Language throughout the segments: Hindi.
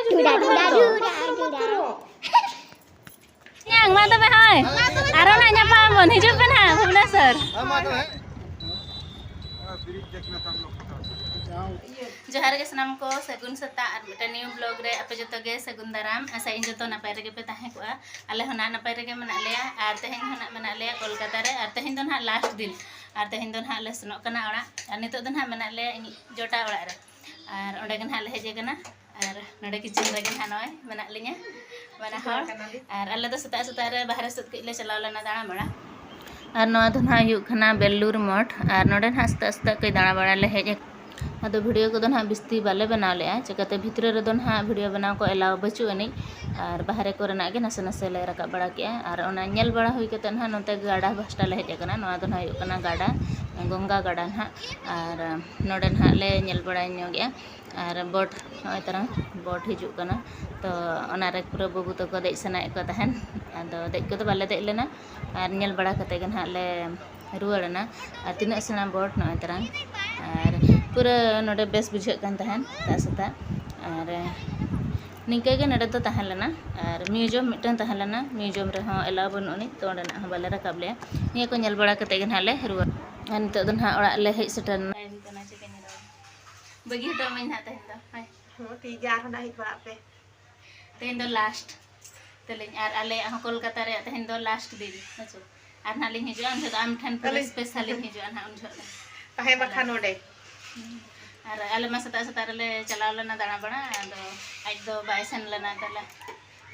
Yang mana tuh hai? Aron nanya pamon hidup kan ha, Bhubaneswar. जोहार के सनाम को सगुन सता और मिटा न्यू ब्लॉग रे आपे जतो गे सगुन दाराम आशा इन जतो नपाय रेगे पे ताहे को आले होना नपाय रेगे मना लेया और तेहेन होना मना लेया कोलकाता रे और तेहेन दो ना लास्ट दिन और तेहेन दो ना ले सनो कना ओड़ा और नितो दो ना मना लेया इन जोटा ओड़ा रे और ओंडे गन हाले हेजे कना और नोडे किचन रे गन हानोय मना लिया मना हर और आले दो सता सता रे बाहर सुत के ले चलाव लेना दाना बड़ा और नोआ दो ना हुयु खना बेल्लूर मठ और नोडे ना सता सता के दाना बड़ा ले हेजे अदो वीडियो को ना बिस्ती बाले बनाव ले चिकाते भितर रे ना वीडियो बनाव को एलाव बचु अनी और बाहरे को रेना के नसे नसे ले रका बड़ा के और ओना नेल बड़ा हुई के ना नोते गाड़ा बस्टा ले हेजे कना नोआ दो ना हुयु कना गाड़ा गंगा गाड़ा ना और नोडे ना ले नेल बड़ा ᱧᱚᱜᱮ और बोट होय तरह बोट हिजु कना तो ओना रे पूरा बबू तो को देख सनाय को तहन अदो देख को तो बाले देख लेना और नेल बड़ा कते के ना ले रुवाड़ना और तिना सना बोट नोय तरह और पूरा नोडे बेस बुझे कान तहन तासता और निके के नडे तो तहन लेना और म्यूजियम मिटन तहन लेना म्यूजियम रे हो एला बनुनी तो ओडना हो बाले रकाब ले निया को नेल बड़ा कते के ना ले रुवा और नितो दो ना ओड़ा ले हेज सटन तना चिके नि बगी हटो मैं ना तहन दो हाय हो ठीक यार होना हित बड़ा पे तहन दो लास्ट तले और आले हो कोलकाता रे तहन दो लास्ट दिन नचो और ना लिन हिजो अन आम ठन पूरा स्पेशल हिजो ना उन झो ताहे बखा नोडे और आले मा सता सता रे चलाव लेना दाना बड़ा आदो आज दो बाय सन लेना तला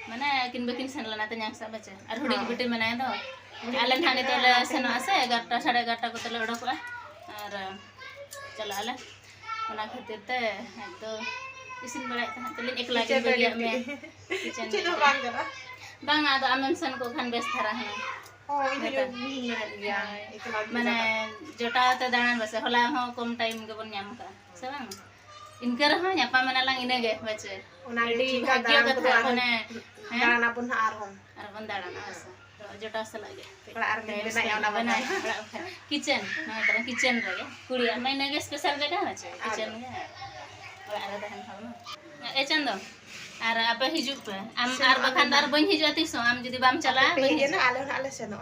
माने किन बकिन सन लेना त न्याक सा बचे और हुडी बिटी मनाय दो आले थाने तो ले सनो आसे 11 11:30 को तले ओडको और चला आले ओना खातिर ते तो इसिन बड़ा तले एकला के बलिया में किचन चिनो बांग करा बांग आदो आमन सन को खान बेस थरा है माने जोटा ते दाना बसे होला हो कम टाइम के बन ᱧᱟᱢ का से बांग इनके रह ᱧᱟᱯᱟ मना लांग इने गे बचे ओना डी भाग्य कथा माने दाना पुन आर बन दाना बस जोटा से लगे बड़ा आर में बनाया ओना बना किचन ना तरह किचन रे कुड़ी मैंने गे स्पेशल जगह बचे किचन गे बड़ा आर दहन हो ए चंदो और आपे हिजु पे आम आर बखान आर बन हिजु तिसो आम जदी बाम चला बन ना आले सेनो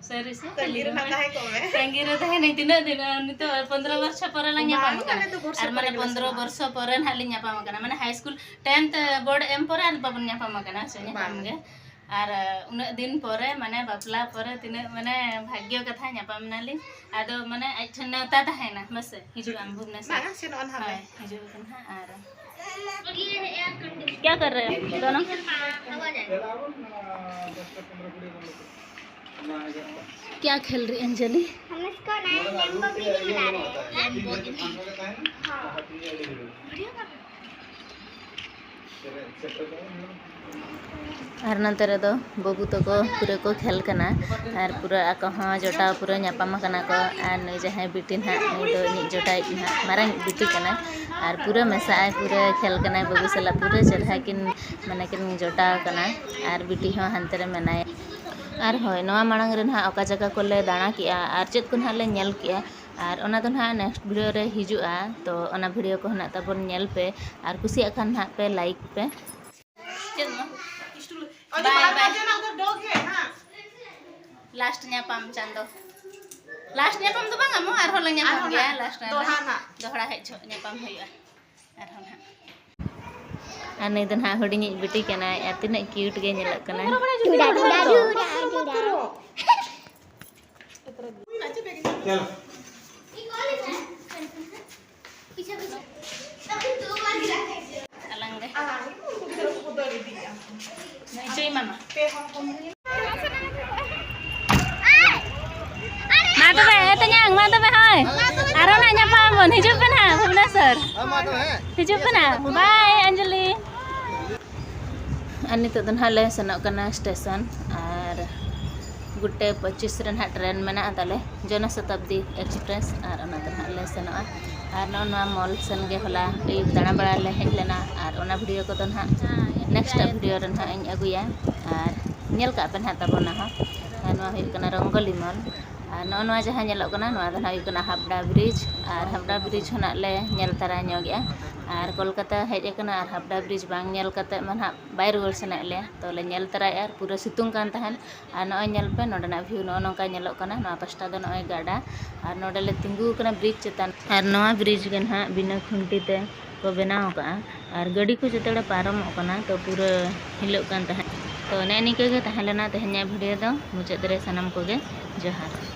सरी से तंगीर ना काहे को में तंगीर रहे नहीं तीन दिन नितो 15 वर्ष पर ला ᱧᱟᱯᱟᱢ kana और माने 15 वर्ष पर ना li ᱧᱟᱯᱟᱢ kana माने हाई स्कूल 10th बोर्ड एम पर आर बाबन ᱧᱟᱯᱟᱢ kana से ᱧᱟᱯᱟम गे और उना दिन पर माने बापला पर तीन माने भाग्य कथा ᱧᱟᱯᱟᱢ नाली आदो माने नेवता तहेना बस हिजु आम भुवनेश्वर ना सेनो अन हाले हिजु कना और क्या कर रहे हैं दोनों क्या खेल रही अंजलि हम इसको नया लैम्बोर्गिनी बना रहे हैं और नंतर दो बबू तो को पूरा को खेल कना और पूरा आको हाँ जोटा पूरा ᱧᱟᱯᱟᱢ कना को और नई जहाँ बिटी ना नई दो नि जोटा ना मारंग बिटी कना और पूरा मसा पूरा खेल कना बबू सला पूरा चढ़ा किन माने किन जोटा कना और बिटी हाँ हंते रे मनाय और होय नवा मांग रे ना ओका जगह को ले दाना किया और चेत को ना ले नेल किया और ओना तो ना नेक्स्ट वीडियो रे हिजुआ तो ओना वीडियो को ना तबन नेल पे और कुसी अखान ना पे लाइक पे चल बाय बाय लास्ट ᱧᱟᱯᱟᱢ चांदो लास्ट ᱧᱟᱯᱟम तो बांगा मो और होला ᱧᱟᱯᱟम गया लास्ट दोहरा हेज ᱧᱟᱯᱟम हुआ और होला और नहीं तो ना हुडिनी बिटी कना या तिना क्यूट गे नेलक कना अलंगे नहीं चाहिए मामा मा तो बे तन्यां मा तो बे हाय आरो ना ᱧᱟᱯᱟᱢ बन हिजुब पे ना भुवनेश्वर हिजुब पे ना बाय अंजलि और नितो दन हाले सनो कना स्टेशन और गुटे 25 रे ना ट्रेन मेना ताले जनशताब्दी एक्सप्रेस और ओना दन हाले सनो और नोना मॉल सन गे होला दाना बड़ा ले हेज लेना और ओना वीडियो को दन हा नेक्स्ट वीडियो रे ना इन अगुया और नेल का पे ना तबना हा नोआ हुई कना रंगोली मॉल और नोआ जहाँ नेलो कना नोआ दन हुई कना हाबड़ा ब्रिज और हाबड़ा ब्रिज होना ले नेल तारा ᱧᱚᱜᱮ और कोलकाता हेज अकना और हावड़ा ब्रिज बांग नेल कते मन हा बाय रुवार सने ले तो ले नेल तराय और पूरा सितुंग कान तहन और नय नेल पे नोडना व्यू नो नोका नेलोग कना नोआ पास्टा दो नय गाडा और नोडे ले तिंगु कना ब्रिज चेतान और नोआ ब्रिज गन हा बिना खुंटी ते को बनाव का और गाड़ी को जतड़े पारम कना तो पूरा हिलोग कान तहन तो ने निके गे तहलेना तेहन्या वीडियो दो मुचाद रे सनम को गे जोहार।